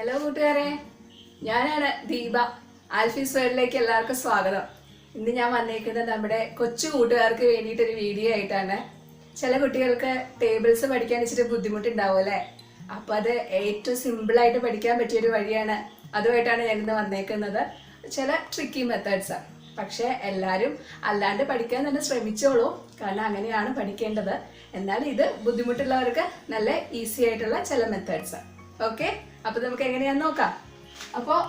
Hello കൂട്ടുകാരെ, ഞാനാണ് ദീപ. ആൽഫീസ് വേൾഡിലേക്ക് എല്ലാവർക്കും സ്വാഗതം. ഇന്ന് ഞാൻ വന്നേക്കുന്നത് നമ്മുടെ കൊച്ചു കൂട്ടുകാർക്ക് വേണ്ടിയിട്ടൊരു വീഡിയോ ആയിട്ടാണ്. ചില കുട്ടികൾക്ക് ടേബിൾസ് പഠിക്കാൻ ഇച്ചിരി ബുദ്ധിമുട്ടുണ്ടാവും അല്ലേ? അപ്പോൾ അത് ഏറ്റവും സിമ്പിളായിട്ട് പഠിക്കാൻ പറ്റിയൊരു വഴിയാണ്. അതുമായിട്ടാണ് ഞാനിന്ന് വന്നേക്കുന്നത്. ചില ട്രിക്കി മെത്തേഡ്സ്, പക്ഷേ എല്ലാവരും അല്ലാണ്ട് പഠിക്കാൻ തന്നെ ശ്രമിച്ചോളൂ, കാരണം അങ്ങനെയാണ് പഠിക്കേണ്ടത്. എന്നാൽ ഇത് ബുദ്ധിമുട്ടുള്ളവർക്ക് നല്ല ഈസി ആയിട്ടുള്ള ചില മെത്തേഡ്സ്. ഓക്കെ, അപ്പൊ നമുക്ക് എങ്ങനെയാന്ന് നോക്കാം. അപ്പോൾ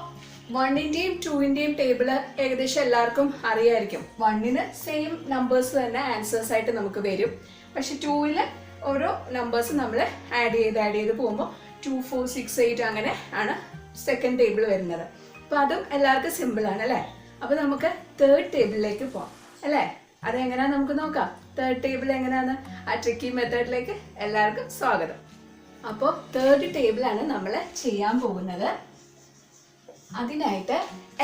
1-ന്റെയും 2-ന്റെയും ടേബിള് ഏകദേശം എല്ലാവർക്കും അറിയായിരിക്കും. 1-ന് സെയിം നമ്പേഴ്സ് തന്നെ ആൻസേഴ്സ് ആയിട്ട് നമുക്ക് വരും. പക്ഷെ 2-ല് ഓരോ നമ്പേഴ്സ് നമ്മൾ ആഡ് ചെയ്ത് പോകുമ്പോൾ 2, 4, 6, 8 അങ്ങനെ ആണ് സെക്കൻഡ് ടേബിൾ വരുന്നത്. അപ്പൊ അതും എല്ലാവർക്കും സിമ്പിൾ ആണ് അല്ലേ? അപ്പൊ നമുക്ക് തേർഡ് ടേബിളിലേക്ക് പോവാം അല്ലേ? അതെങ്ങനെയാ നമുക്ക് നോക്കാം. തേർഡ് ടേബിൾ എങ്ങനെയാന്ന് ആ ട്രിക്കി മെത്തേഡിലേക്ക് എല്ലാവർക്കും സ്വാഗതം. അപ്പോൾ തേർഡ് ടേബിളാണ് നമ്മൾ ചെയ്യാൻ പോകുന്നത്. അതിനായിട്ട്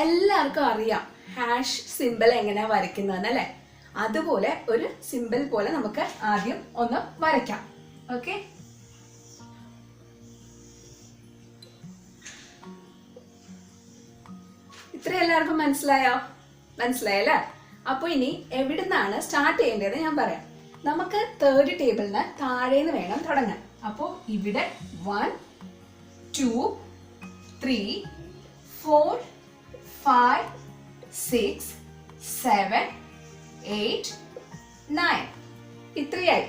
എല്ലാവർക്കും അറിയാം ഹാഷ് സിമ്പിൾ എങ്ങനെയാ വരയ്ക്കുന്നതെന്ന് അല്ലേ? അതുപോലെ ഒരു സിമ്പിൾ പോലെ നമുക്ക് ആദ്യം ഒന്ന് വരയ്ക്കാം. ഓക്കെ, ഇത്ര എല്ലാവർക്കും മനസ്സിലായല്ലേ? അപ്പൊ ഇനി എവിടുന്നാണ് സ്റ്റാർട്ട് ചെയ്യേണ്ടത് ഞാൻ പറയാം. നമുക്ക് തേർഡ് ടേബിളിന് താഴേന്ന് വേണം തുടങ്ങാൻ. അപ്പോൾ ഇവിടെ 1, 2, 3, 4, 5, 6, 7, 8, 9 ഇത്രയായി.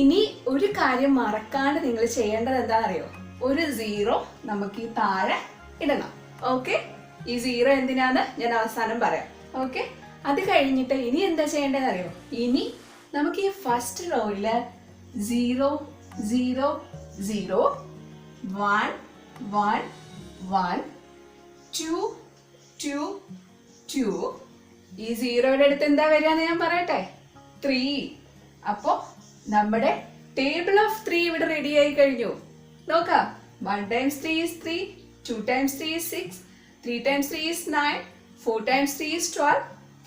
ഇനി ഒരു കാര്യം മറക്കാണ്ട് നിങ്ങൾ ചെയ്യേണ്ടത് എന്താണെന്നറിയോ? ഒരു 0 നമുക്ക് ഈ താഴെ ഇടണം. ഓക്കെ, ഈ 0 എന്തിനാന്ന് ഞാൻ അവസാനം പറയാം. ഓക്കെ, അത് കഴിഞ്ഞിട്ട് ഇനി എന്താ ചെയ്യേണ്ടതെന്ന് അറിയോ? ഇനി നമുക്ക് ഈ ഫസ്റ്റ് റോയില് 0, 0, 0, 1, 1, 1, 2, 2, 2. ഈ 0യുടെ അടുത്ത് എന്താ വരികയെന്ന് ഞാൻ പറയട്ടെ? 3. അപ്പോ നമ്മുടെ ടേബിൾ ഓഫ് 3 ഇവിടെ റെഡി ആയി കഴിഞ്ഞു. നോക്കാം. 1 times 3 is 3, 2 times 3 is 6, 3 times 3 is 9, 4 times 3 is 12,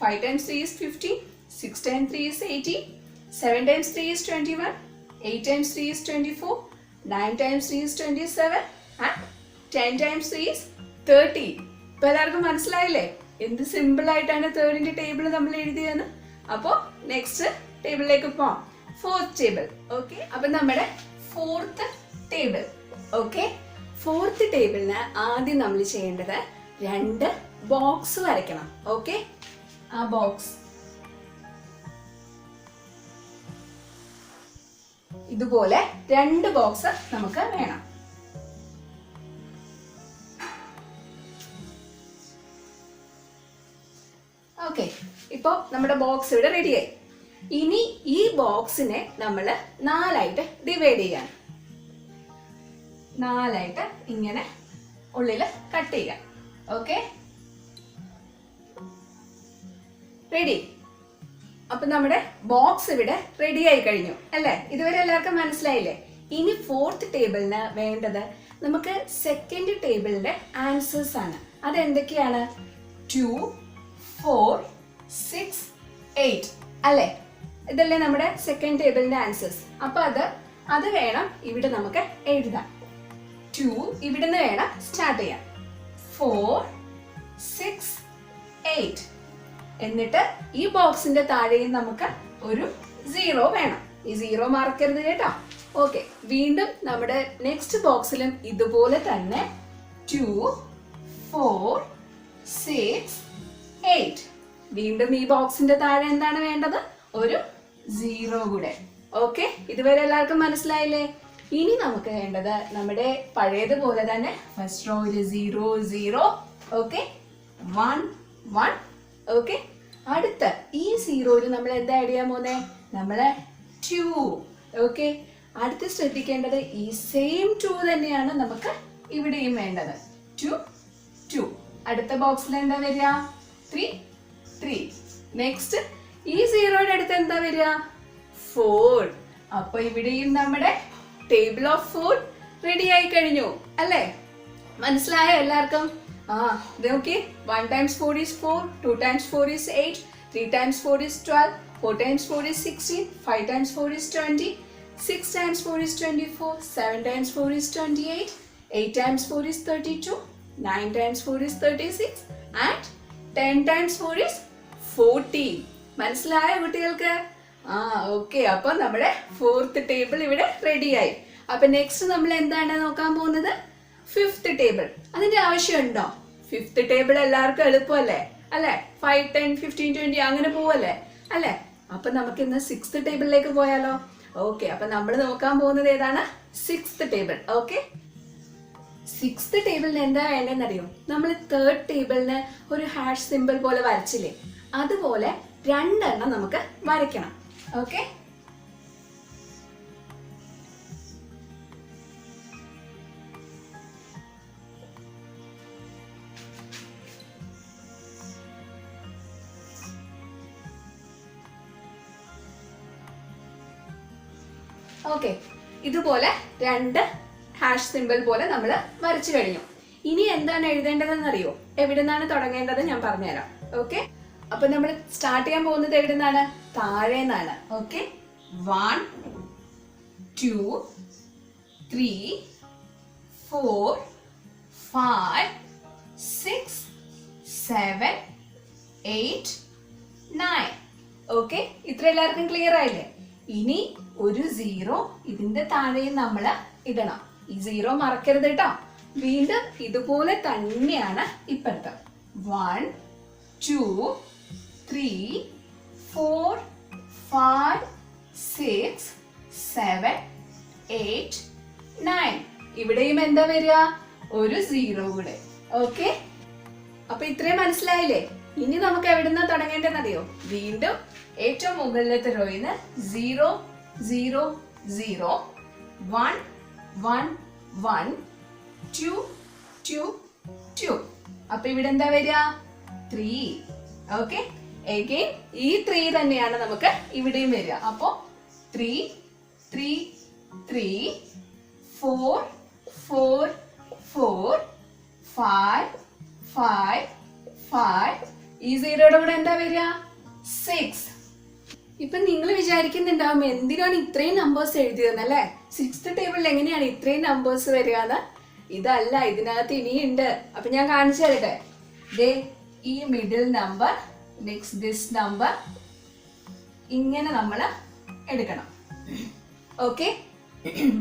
5 times 3 is 15, 6 times 3 is 18, 7 times 3 is 21, 8 times 3 is 24, 9 times 3 is 27, and 10 times 3 is 30. ഇപ്പൊ എല്ലാവർക്കും മനസ്സിലായില്ലേ എന്ത് സിമ്പിൾ ആയിട്ടാണ് തേർഡിന്റെ ടേബിൾ നമ്മൾ എഴുതിയെന്ന്? അപ്പോൾ നെക്സ്റ്റ് ടേബിളിലേക്ക് പോവാം. Fourth table. ഓക്കെ, അപ്പൊ നമ്മുടെ ഫോർത്ത് ടേബിൾ. ഓക്കെ, ഫോർത്ത് ടേബിളിന് ആദ്യം നമ്മൾ ചെയ്യേണ്ടത് 2 ബോക്സ് വരയ്ക്കണം. ഓക്കെ, ആ ബോക്സ് ഇതുപോലെ 2 ബോക്സ് നമുക്ക് വേണം. ഓക്കെ, ഇപ്പൊ നമ്മുടെ ബോക്സ് ഇവിടെ റെഡിയായി. ഇനി ഈ ബോക്സിനെ നമ്മൾ 4ആയിട്ട് ഡിവൈഡ് ചെയ്യാൻ, 4ആയിട്ട് ഇങ്ങനെ ഉള്ളില് കട്ട് ചെയ്യാം. Okay, ready. അപ്പൊ നമ്മുടെ ബോക്സ് ഇവിടെ റെഡി ആയി കഴിഞ്ഞു അല്ലേ? ഇതുവരെ എല്ലാവർക്കും മനസ്സിലായില്ലേ? ഇനി ഫോർത്ത് ടേബിളിന് വേണ്ടത് നമുക്ക് സെക്കൻഡ് ടേബിളിന്റെ ആൻസേഴ്സ് ആണ്. അതെന്തൊക്കെയാണ്? 2, 4, 6, 8 അല്ലേ? ഇതല്ലേ നമ്മുടെ സെക്കൻഡ് ടേബിളിന്റെ ആൻസേഴ്സ്. അപ്പൊ അത് വേണം ഇവിടെ നമുക്ക് എഴുതാൻ. 2 ഇവിടുന്ന് വേണം സ്റ്റാർട്ട് ചെയ്യാൻ. 4, 6, 8. എന്നിട്ട് ഈ ബോക്സിന്റെ താഴെയും നമുക്ക് ഒരു 0 വേണം. ഈ 0 മറക്കരുത് കേട്ടോ. ഓക്കെ, വീണ്ടും നമ്മുടെ നെക്സ്റ്റ് ബോക്സിലും ഇതുപോലെ തന്നെ 2, 4, 6, 8. വീണ്ടും ഈ ബോക്സിന്റെ താഴെ എന്താണ് വേണ്ടത്? ഒരു 0 കൂടെ. ഓക്കെ, ഇതുവരെ എല്ലാവർക്കും മനസ്സിലായില്ലേ? ഇനി നമുക്ക് വേണ്ടത് നമ്മുടെ പഴയതുപോലെ തന്നെ ഫസ്റ്റ് റോയില് 0, 0. ഓക്കെ, 1, 1. ഓക്കെ, അടുത്ത ഈ 0യില് നമ്മൾ എന്താ ആഡ് ചെയ്യാൻ പോകുന്നേ? നമ്മള് 2. ഓക്കെ, അടുത്ത് ശ്രദ്ധിക്കേണ്ടത് ഈ സെയിം 2 തന്നെയാണ് നമുക്ക് ഇവിടെയും വേണ്ടത്. 2, 2. അടുത്ത ബോക്സിൽ എന്താ വരിക? 3, 3. നെക്സ്റ്റ് ഈ 0യുടെ അടുത്ത് എന്താ വരിക? 4. അപ്പൊ ഇവിടെയും നമ്മുടെ ടേബിൾ ഓഫ് 4 റെഡി ആയി കഴിഞ്ഞു അല്ലേ? മനസ്സിലായോ എല്ലാവർക്കും? Okay, 1 times 4 is 4, 2 times 4 is 8, 3 times 4 is 12, 4 times 4 is 16, 5 times 4 is 20, 6 times 4 is 24, 7 times 4 is 28, 8 times 4 is 32, 9 times 4 is 36 and 10 times 4 is 40. മനസ്സിലായോ കുട്ടികൾക്ക്? ഓക്കെ. അപ്പൊ നമ്മുടെ ഫോർത്ത് ടേബിൾ ഇവിടെ റെഡിയായി. അപ്പൊ നെക്സ്റ്റ് നമ്മൾ എന്താണ് നോക്കാൻ പോകുന്നത്? Fifth table. അതിന്റെ ആവശ്യമുണ്ടോ? ഫിഫ്ത്ത് ടേബിൾ എല്ലാവർക്കും എളുപ്പമല്ലേ അല്ലെ? 5, 10, 15, 20 അങ്ങനെ പോവല്ലേ അല്ലെ? അപ്പൊ നമുക്ക് ഇന്ന് സിക്സ്ത് ടേബിളിലേക്ക് പോയാലോ? ഓക്കെ. അപ്പൊ നമ്മൾ നോക്കാൻ പോകുന്നത് ഏതാണ്? Sixth table. ഓക്കെ. സിക്സ്ത് ടേബിളിന് എന്താ വേണ്ടതെന്ന് അറിയോ? നമ്മൾ തേർഡ് ടേബിളിന് ഒരു ഹാഷ് സിമ്പിൾ പോലെ വരച്ചില്ലേ, അതുപോലെ 2 എണ്ണം നമുക്ക് വരയ്ക്കണം. ഓക്കെ. ഓക്കെ. ഇതുപോലെ 2 ഹാഷ് സിമ്പിൾ പോലെ നമ്മൾ വരച്ചു കഴിഞ്ഞു. ഇനി എന്താണ് എഴുതേണ്ടതെന്ന് അറിയോ? എവിടെ നിന്നാണ് തുടങ്ങേണ്ടത് ഞാൻ പറഞ്ഞുതരാം. ഓക്കെ. അപ്പൊ നമ്മൾ സ്റ്റാർട്ട് ചെയ്യാൻ പോകുന്നത് എവിടെ നിന്നാണ്? താഴെ നിന്നാണ്. ഓക്കെ. 1, 2, 3, 4, 5, 6, 7, 8, 9. ഓക്കെ. ഇത്ര എല്ലാവർക്കും ക്ലിയർ ആയില്ലേ? ഇനി ഒരു 0 ഇതിന്റെ താഴെയും നമ്മൾ ഇടണം. ഈ 0 മറക്കരുത് കേട്ടോ. വീണ്ടും ഇതുപോലെ തന്നെയാണ് ഇപ്പുറത്ത്. 1, 2, 3, 4, 5, 6, 7, 8, 9. ഇവിടെയും എന്താ വരിക? ഒരു 0 കൂടെ. ഓക്കെ. അപ്പൊ ഇത്രയും മനസ്സിലായില്ലേ? ഇനി നമുക്ക് എവിടുന്നാ തുടങ്ങേണ്ടതെന്നറിയോ? വീണ്ടും ഏറ്റവും മുകളിലത്തെ റോയിന്ന് 0, 0, 0, 1, 1, 1, 2, 2, 2. അപ്പൊ ഇവിടെ എന്താ വരിക? 3. ഓക്കെ. എഗെയിൻ ഈ 3 തന്നെയാണ് നമുക്ക് ഇവിടെയും വരിക. അപ്പോ 3, 3, 3, 4, 4, 4, 5, 5, 5. ഈ 0യുടെ കൂടെ എന്താ വരിക? 6. ഇപ്പൊ നിങ്ങൾ വിചാരിക്കുന്നുണ്ടാവും എന്തിനാണ് ഇത്രയും നമ്പേഴ്സ് എഴുതിയതെന്നല്ലേ? സിക്സ്ത് ടേബിളിൽ എങ്ങനെയാണ് ഇത്രയും നമ്പേഴ്സ് വരികയെന്ന്? ഇതല്ല, ഇതിനകത്ത് ഇനിയുണ്ട്. അപ്പൊ ഞാൻ കാണിച്ചു തരട്ടെ. ദേ ഈ middle number, next this number, ഇങ്ങനെ നമ്മൾ എടുക്കണം. ഓക്കെ.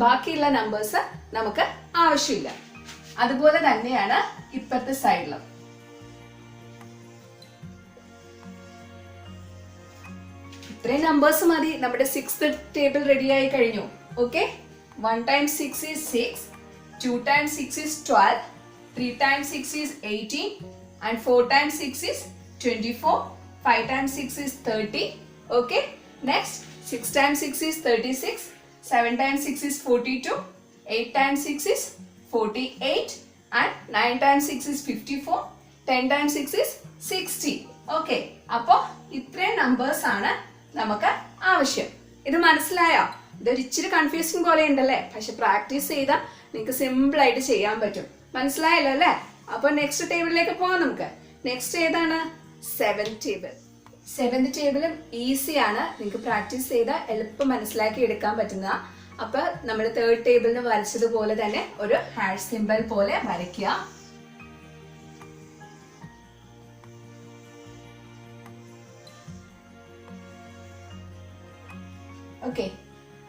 ബാക്കിയുള്ള നമ്പേഴ്സ് നമുക്ക് ആവശ്യമില്ല. അതുപോലെ തന്നെയാണ് ഇപ്പുറത്തെ സൈഡിലും. ഇത്രയും നമ്പേഴ്സ് മതി. നമ്മുടെ സിക്സ്ത് ടേബിൾ റെഡി ആയി കഴിഞ്ഞു. Okay. 1 times 6 is 6, 2 times 6 is 12, 3 times 6 is 18, and 4 times 6 is 24, 5 times 6 is 30. Okay. Next, 6 times 6 is 36, 7 times 6 is 42, 8 times 6 is 48, and 9 times 6 is 54, 10 times 6 is 60. Okay. അപ്പോൾ ഇത്രയും നമ്പേഴ്സ് ആണ് നമുക്ക് ആവശ്യം. ഇത് മനസ്സിലായോ? ഇതൊരു ഇച്ചിരി കൺഫ്യൂസിങ് പോലെ ഉണ്ടല്ലേ? പക്ഷെ പ്രാക്ടീസ് ചെയ്താൽ നിങ്ങൾക്ക് സിമ്പിൾ ആയിട്ട് ചെയ്യാൻ പറ്റും. മനസ്സിലായല്ലോ അല്ലേ? അപ്പൊ നെക്സ്റ്റ് ടേബിളിലേക്ക് പോവാം നമുക്ക്. നെക്സ്റ്റ് ഏതാണ്? 7th table. 7th ടേബിളും ഈസിയാണ്. നിങ്ങൾക്ക് പ്രാക്ടീസ് ചെയ്താൽ എളുപ്പം മനസ്സിലാക്കി എടുക്കാൻ പറ്റുന്ന. അപ്പൊ നമ്മൾ തേർഡ് ടേബിളിന് വരച്ചതുപോലെ തന്നെ ഒരു ഹാഷ് സിമ്പിൾ പോലെ വരയ്ക്കുക. ഓക്കെ.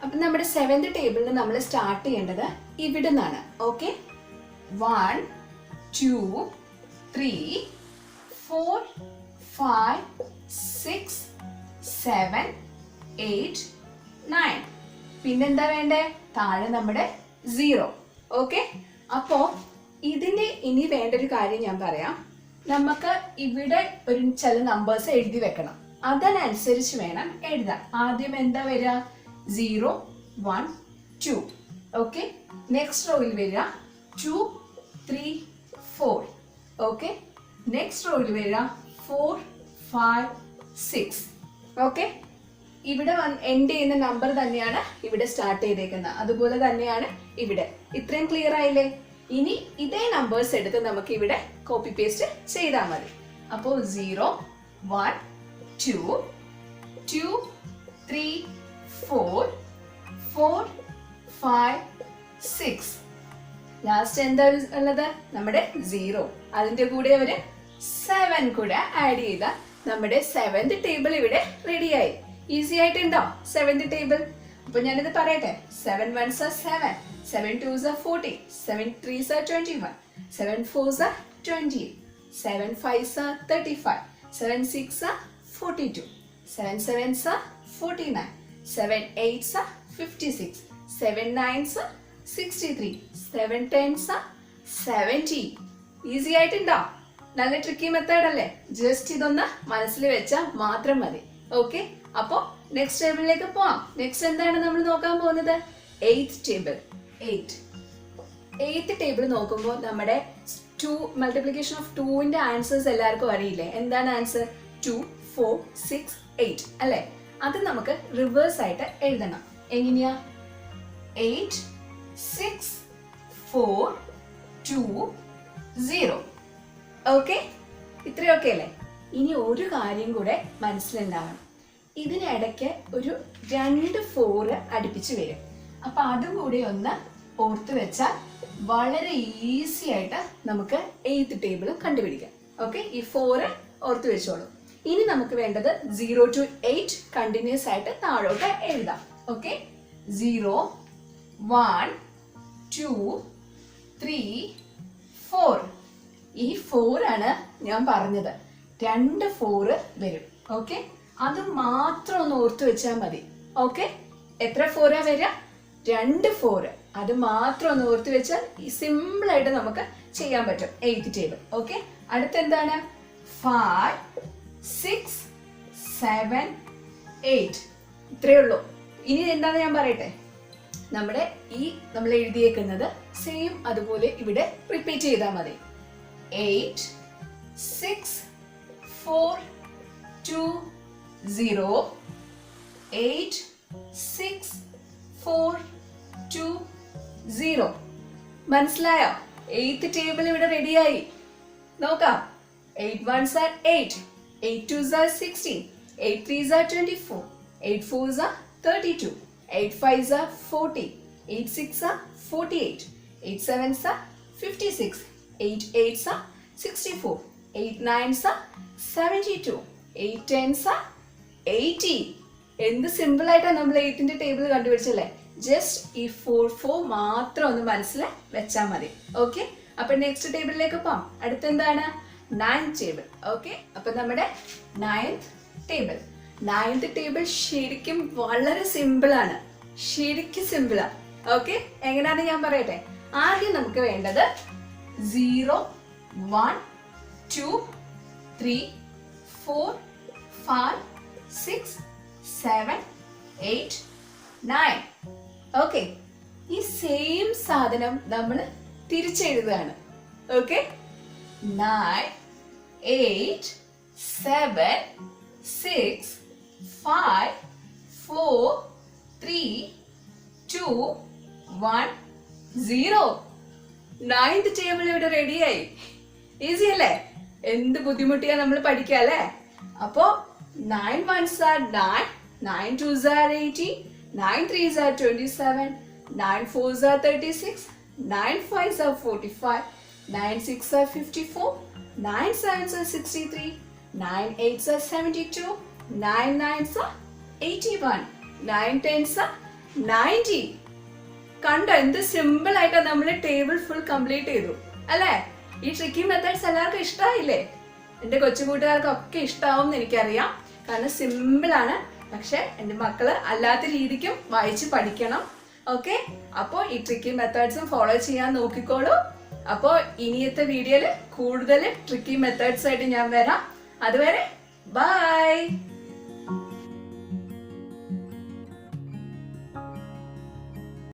അപ്പൊ നമ്മുടെ 7th ടേബിളിന് നമ്മൾ സ്റ്റാർട്ട് ചെയ്യേണ്ടത് ഇവിടെ നിന്നാണ്. ഓക്കെ. 1, 2, 3, 4, 5, 6, 7, 8, 9. പിന്നെന്താ വേണ്ടേ? താഴെ നമ്മുടെ 0. ഓക്കെ. അപ്പോ ഇതിന്റെ ഇനി വേണ്ട ഒരു കാര്യം ഞാൻ പറയാം. നമുക്ക് ഇവിടെ ഒരു ചില നമ്പേഴ്സ് എഴുതി വെക്കണം. അതിനനുസരിച്ച് വേണം എഴുതാൻ. ആദ്യം എന്താ വരിക? 0, 1, 2. ഓക്കെ. നെക്സ്റ്റ് റോയിൽ വരിക 2, 3, 4. ഓക്കെ. നെക്സ്റ്റ് റോയിൽ വരിക 4, 5, 6. ഓക്കെ. ഇവിടെ എൻഡ് ചെയ്യുന്ന നമ്പർ തന്നെയാണ് ഇവിടെ സ്റ്റാർട്ട് ചെയ്തേക്കുന്നത്. അതുപോലെ തന്നെയാണ് ഇവിടെ. ഇത്രയും ക്ലിയർ ആയില്ലേ? ഇനി ഇതേ നമ്പേഴ്സ് എടുത്ത് നമുക്ക് ഇവിടെ കോപ്പി പേസ്റ്റ് ചെയ്താൽ മതി. അപ്പോൾ 0, 1, 2, 2, 3, 4, 4, 5, 6. ലാസ്റ്റ് എന്താ ഉള്ളത്? നമ്മുടെ 0. അതിന്റെ കൂടെ ഒരു 7 കൂടെ ആഡ് ചെയ്താൽ നമ്മുടെ 7th ടേബിൾ ഇവിടെ റെഡിയായി. ഈസി ആയിട്ടുണ്ടോ 7th ടേബിൾ? അപ്പൊ ഞാനിത് പറയട്ടെ. 7 1s are 7, 7 2s are 40, 7 3s are 21, 7 4s are 20, 7 5s are 35, 7 6s are 42, 7 7s are 49, 7 8s are 56, 7 9s are 63, 7 10s are 70. Easy ആയിട്ടുണ്ടോ? നല്ല ട്രിക്കി മെത്തേഡ് അല്ലേ? ജസ്റ്റ് ഇതൊന്ന് മനസ്സിൽ വെച്ചാൽ മാത്രം മതി. ഓക്കെ, അപ്പോ നെക്സ്റ്റ് ടേബിളിലേക്ക് പോവാം. നെക്സ്റ്റ് എന്താണ് നമ്മൾ നോക്കാൻ പോകുന്നത്? 8th table. 8th ടേബിൾ നോക്കുമ്പോൾ നമ്മുടെ 2 മൾട്ടിപ്ലിക്കേഷൻ ഓഫ് 2ന്റെ ആൻസേഴ്സ് എല്ലാവർക്കും അറിയില്ലേ? എന്താണ് ആൻസർ? 2 4 6 8 അല്ലേ? അത് നമുക്ക് റിവേഴ്സ് ആയിട്ട് എഴുതണം. എങ്ങനെയാ? 8 6 4 2 0. ഓക്കെ, ഇത്രയൊക്കെ അല്ലേ? ഇനി ഒരു കാര്യം കൂടെ മനസ്സിലുണ്ടാവണം. ഇതിനിടയ്ക്ക് ഒരു 2 4 അടുപ്പിച്ച് വരും. അപ്പൊ അതും കൂടി ഒന്ന് ഓർത്ത് വെച്ചാൽ വളരെ ഈസി ആയിട്ട് നമുക്ക് 8th ടേബിൾ കണ്ടുപിടിക്കാം. ഓക്കെ, ഈ 4 ഓർത്ത് വെച്ചോളൂ. ഇനി നമുക്ക് വേണ്ടത് 0 to 8 കണ്ടിന്യൂസ് ആയിട്ട് താഴോട്ട് എഴുതാം. ഓക്കെ, 0 1 2 3 4. ഈ 4 ആണ് ഞാൻ പറഞ്ഞത്. 2 4 വരും. ഓക്കെ, അത് മാത്രം ഒന്ന് ഓർത്ത് വെച്ചാൽ മതി. ഓക്കെ, എത്ര 4 വരിക? 2 4. അത് മാത്രം ഒന്ന് ഓർത്ത് വെച്ചാൽ സിമ്പിൾ ആയിട്ട് നമുക്ക് ചെയ്യാൻ പറ്റും 8th ടേബിൾ. ഓക്കെ, അടുത്തെന്താണ്? 5 6 7 8. ഇത്രയേ ഉള്ളൂ. ഇനി എന്താണെന്ന് ഞാൻ പറയട്ടെ. നമ്മൾ എഴുതിയേക്കുന്നത് സെയിം അതുപോലെ ഇവിടെ റിപ്പീറ്റ് ചെയ്താൽ മതി. 8 6 4 2 0, 8 6 4 2 0. മനസ്സിലായോ? 8th ടേബിൾ ഇവിടെ റെഡിയായി. നോക്കാം. 8 1s are 8, 8 2s are 16, 8 3s are 24, 8 4s are 32, 8 5s are 40, 8 6s are 48, 8 7s are 56, 8 8s are 64, 8 9s are 72, 8 10s are 80. എന്ത് സിമ്പിൾ ആയിട്ടാണ് നമ്മൾ 8th ടേബിൾ കണ്ടുപിടിച്ചല്ലേ? ജസ്റ്റ് ഈ 4 4 മാത്രം ഒന്ന് മനസ്സിൽ വെച്ചാൽ മതി. ഓക്കെ, അപ്പൊ നെക്സ്റ്റ് ടേബിളിലേക്ക് പോവാം. അടുത്തെന്താണ്? 9th table. ഓക്കെ, അപ്പൊ നമ്മുടെ 9th ടേബിൾ. 9th ടേബിൾ ശരിക്കും വളരെ സിമ്പിൾ ആണ്. ശരിക്കും സിമ്പിളാ. ഓക്കെ, എങ്ങനെയാണെന്ന് ഞാൻ പറയട്ടെ. ആദ്യം നമുക്ക് വേണ്ടത് 0 1 2 3 4 5 6 7 8 9. ഓക്കെ, ഈ സെയിം സാധനം നമ്മൾ തിരിച്ചെഴുതുകയാണ്. ഓക്കെ, 9 8 7 6 5 4 3 2 1 0. 9th ടേബിൾ ഇവിടെ റെഡിയായി. ഈസി അല്ലേ? എന്ത് ബുദ്ധിമുട്ടിയാ നമ്മൾ പഠിക്കുക അല്ലേ? അപ്പോ 9 1s are 9, 9 2s are 18, 9 3s are 27, 9 4s are 36, 9 5s are 45, 9 6s are 54, 9 7s are 63, 9 8s are 72, 9 9s are 81, 9 10s are 90. കണ്ടോ എന്ത് സിമ്പിൾ ആയിട്ടാ നമ്മൾ ടേബിൾ ഫുൾ കംപ്ലീറ്റ് ചെയ്തു അല്ലേ? ഈ ട്രിക്കി മെത്തേഡ്സ് എല്ലാവർക്കും ഇഷ്ടമായില്ലേ? എൻ്റെ കൊച്ചു കൂട്ടുകാർക്കൊക്കെ ഇഷ്ടമാവും എന്ന് എനിക്കറിയാം. കാരണം സിമ്പിൾ ആണ്. പക്ഷെ എൻ്റെ മക്കള് അല്ലാത്ത രീതിക്കും വായിച്ച് പഠിക്കണം. ഓക്കെ, അപ്പോൾ ഈ ട്രിക്കി മെത്തേഡ്സും ഫോളോ ചെയ്യാൻ നോക്കിക്കോളൂ. അപ്പോൾ ഇനിയത്തെ വീഡിയോയിൽ കൂടുതൽ ട്രിക്കി മെത്തേഡ്സ് ആയിട്ട് ഞാൻ വരാം. അതുവരെ ബൈ.